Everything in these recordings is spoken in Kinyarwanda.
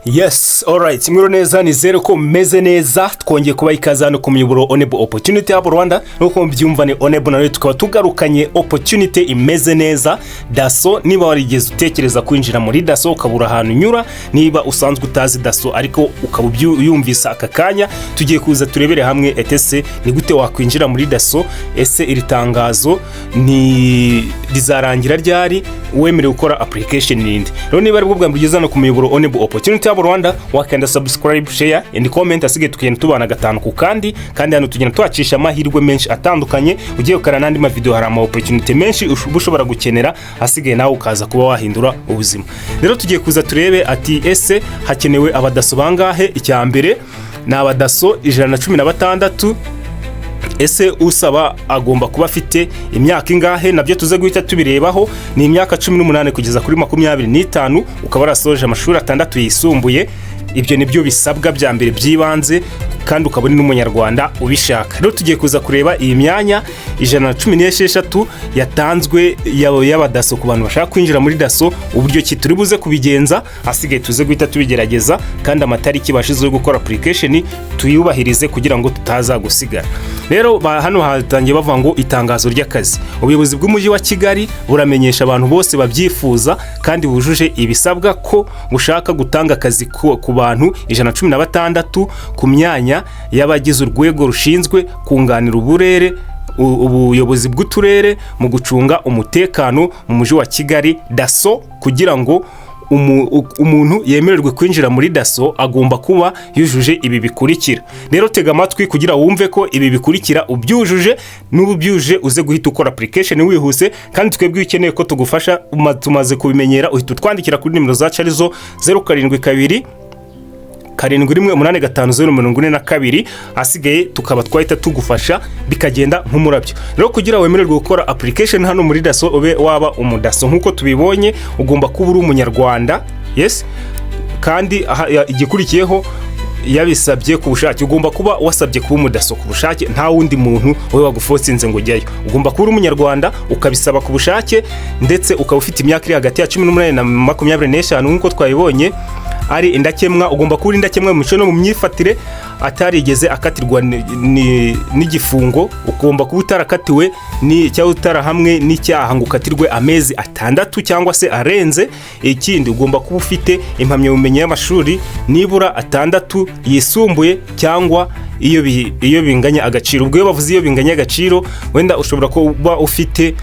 Yes, alright. Mwiro neza nizere ko meze neza. Twongeye kuba ikaze hano ku muyoboro Onebo Opportunity habo Rwanda. Nuko mbyumva ni Onebo nawe tukaba tugarukanye opportunity imeze neza. Dasso, niba warigeze utekereza kwinjira muri Dasso ukabura ahantu nyura, niba usanzwe utazi Dasso ariko ukaba yumvisa aka kanya, tugiye kuza turebere hamwe etese ni gute wakwinjira muri Dasso. Ese iri tangazo ni rizarangira ryari, wemerewe gukora application ninde. Rero niba ari bwo bwa mbere no ku muyoboro Onebo Opportunity Rwanda, wakanda subscribe, share and comment, asige tukigenda tubana gatanu ku kandi hano tugenda twacisha amahirwe menshi atandukanye. Ugiye ukara nandi ma video hari ama opportunity menshi ushobora gukenera, asige nawe ukaza kuba wahindura ubuzima. Rero tugiye kuza turebe ati ese hakenewe abadaso bangahe. Icya mbere na abadaso 116. Ese usaba agomba kuba afite imyaka ingahe, nabyo tuze guhita tubirebaho. Ni imyaka 18 kugeza kuri 25, ukaba rasoje amashuri 6 yisumbuye. Ibyo nibyo bisabwa bya mbere byibanze, kandi ukabona n'umunyarwanda ubishaka. Rero tugiye kuza kureba iyi myanya 116 yatanzwe y'abadaso ku bantu bashaka kwinjira muri Dasso. Uburyo ki turi buze kubigenza, asigaye tuze guhita tubigerageza, kandi amatariki bashize yo gukora application tuyubahirize kugira ngo tutaza gusigara. Rero hano hatangiye bavuga ngo itangazo ry'akazi. Ubuyobozi bw'umujyi wa Kigali buramenyesha abantu bose babyifuza kandi bujuje ibisabwa ko bushaka gutanga akazi ku bantu 116 ku myanya y'abagize urwego rushinzwe kunganira ubuyobozi bw'uturere mu gucunga umutekano mu mujyi wa Kigali. Dasso, kugira ngo umuntu yemererwe kwinjira muri Dasso agomba kuba yujuje ibi bikurikira. Rero tega amatwi kugira wumve ko ibi bikurikira ubyujuje, n'ubyuje uze guhita ukora application wihuse. Kandi twebwe ukeneye ko tugufasha, tumaze kubimenyera, uhita twandikira kuri nimero zacu arizo 072 7185042, asigaye tukaba twahita tugufasha bikagenda nk'umurabyo. Rero kugira wemererwe gukora application hano muri Dasso, ube waba umudaso nkuko tubibonye, ugomba kuba uri umunyarwanda. Yes, kandi igikurikiyeho yabisabye ku bushake. Ugomba kuba wasabye kuba umudaso ku bushake, nta wundi muntu we wagufosinze ngo ujyayo. Ugomba kuba uri umunyarwanda ukabisaba ku bushake, ndetse ukaba ufite imyaka iri hagati ya 18 na 25 nkuko twabibonye. Ari indakemwa, ugomba kuba indakemwa mu mico no mu myifatire, atarigeze akatirwa n'igifungo. Ugomba kuba utarakatiwe cyangwa utarahamwe n'icyaha ngo ukatirwe amezi 6 cyangwa se arenze. Ikindi ugomba kuba ufite impamyabumenyi y'amashuri nibura 6 yisumbuye, cyangwa iyo binganya agaciro. Ubwo bavuze iyo binganya agaciro, wenda ushobora kuba ufite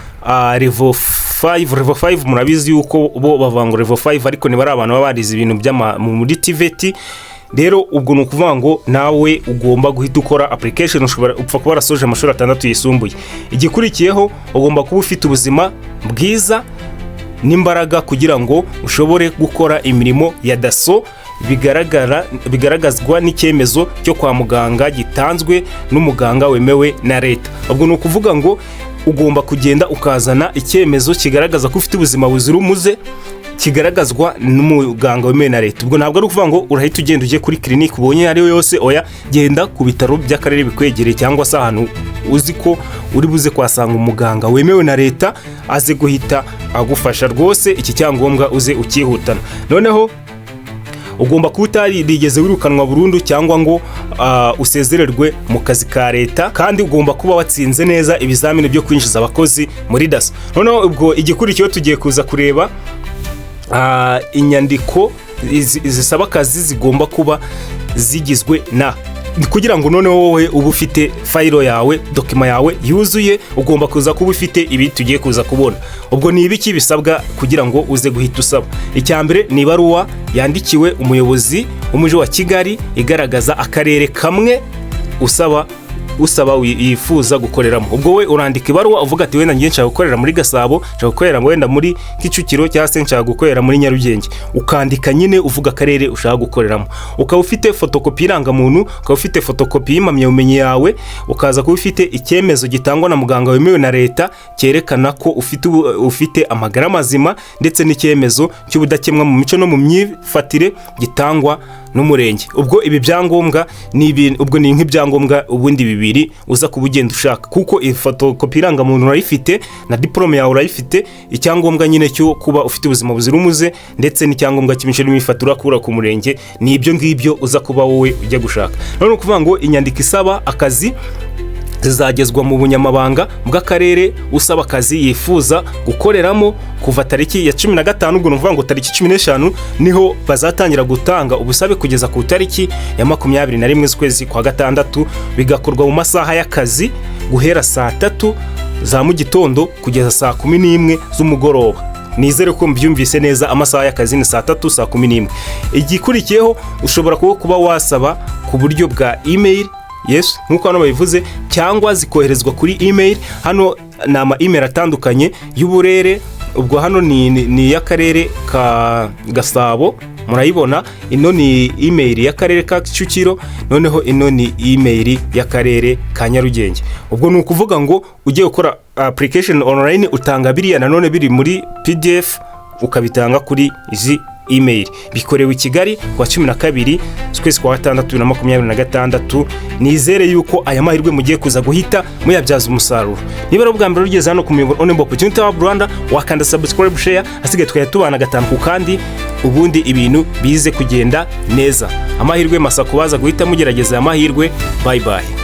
level 5 murabizi yuko bo bavanga level 5, ariko niba ari abantu babarize ibintu muri TVT. Rero ubwo ni ukuvuga ngo nawe ugomba guhita ukora application. Ushobora upfa kuba rasoje amashuri 6 yisumbuye. Igikurikiyeho ugomba kuba ufite ubuzima bwiza n'imbaraga kugira ngo ushobore gukora imirimo ya Dasso. Bigaragazwa n'icyemezo cyo kwa muganga gitanzwe n'umuganga wemewe na leta. Ubwo ni ukuvuga ngo ugomba kugenda ukazana icyemezo kigaragaza ko ufite ubuzima buzira umuze, kigaragazwa n'umuganga wemewe na leta. Ubwo ntabwo ari ukuvuga ngo urahita ugenda uje kuri clinic ubonye ari yose. Oya, genda ku bitaro by'akarere bikwegereye, cyangwa se ahantu uzi ko uri buze kwasanga umuganga wemewe na leta aze guhita agufasha. Rwose iki cyangombwa uze ukihutana. Noneho ugomba kuba utarigeze wirukanwa burundu cyangwa ngo usezererwe mu kazi ka leta, kandi ugomba kuba watsinze neza ibizamini byo kwinjiza abakozi muri Dasso. Noneho ubwo igikurikiyeho tugiye kuza kureba inyandiko zisaba akazi zigomba kuba zigizwe na, kugira ngo noneho wowe uba ufite file yawe, dokima yawe yuzuye, ugomba kuza kuba ufite ibi tugiye kuza kubona. Ubwo ni ibiki bisabwa kugira ngo uze guhita usaba. Icya mbere ni ibaruwa yandikiwe umuyobozi w'umujyi wa Kigali igaragaza akarere kamwe usaba yifuza gukoreramo. Ubwo we urandika ibaruwa uvuga ati wenda ngiye nshaka gukorera muri Gasabo, nshaka gukorera wenda muri Kicukiro, cyangwa se nshaka gukorera muri Nyarugenge. Ukandika nyine uvuga akarere ushaka gukoreramo. Ukaba ufite fotokopi irangamuntu, ukaba ufite fotokopi y'impamyabumenyi yawe, ukaza kuba ufite icyemezo gitangwa na muganga wemewe na leta cyerekana ko ufite amagara mazima, ndetse n'icyemezo cy'ubudakemwa mu mico no mu myifatire gitangwa n'umurenge. Ubwo ibi byangombwa ubwo ni nk'ibyangombwa ubundi bibiri uza kuba ugenda ushaka, kuko fotokopi irangamuntu urayifite na diplome yawe urayifite, icyangombwa nyine cyo kuba ufite ubuzima buzira umuze ndetse n'icyangombwa cy'imisoro n'ifattura kura ku murenge, ni ibyo ngibyo uza kuba wowe ujya gushaka. None ukuvuga ngo inyandiko isaba akazi zizagezwa mu bunyamabanga bw'akarere usaba akazi yifuza gukoreramo kuva tariki ya 15, ubwo nuvuga ngo tariki 15 niho bazatangira gutanga ubusabe kugeza ku tariki ya 21 z'ukwezi kwa gatandatu, bigakorwa mu masaha y'akazi guhera saa 3 za mu gitondo kugeza saa 11 z'umugoroba. Nizere ko mbyumvise neza, amasaha y'akazi ni saa 3 saa 11. Igikurikiyeho ushobora kuba wasaba ku buryo bwa email, yes, nkuko hano babivuze, cyangwa zikoherezwa kuri email. Hano ni ama email atandukanye y'uburere, ubwo hano ni y'akarere ka Gasabo, murayibona. Ino ni email y'akarere ka Kicukiro, noneho ino ni email y'akarere ka Nyarugenge. Ubwo ni ukuvuga ngo ugiye gukora application online utanga biriya nanone biri muri PDF ukabitanga kuri izi email. Bikorewe i Kigali kwa 12 z'ukwezi kwa gatandatu 2026. Nizere yuko aya mahirwe mugiye kuza guhita muyabyaza umusaruro. Niba ari ubwa mbere ugeze hano ku muyoboro Honorable Opportunity Hub Rwanda, wakanda subscribe, share, hasigaye tukayatubana gatanu ku kandi, ubundi ibintu bize kugenda neza. Amahirwe masa kubaza guhita mugerageza aya mahirwe. Bye bye.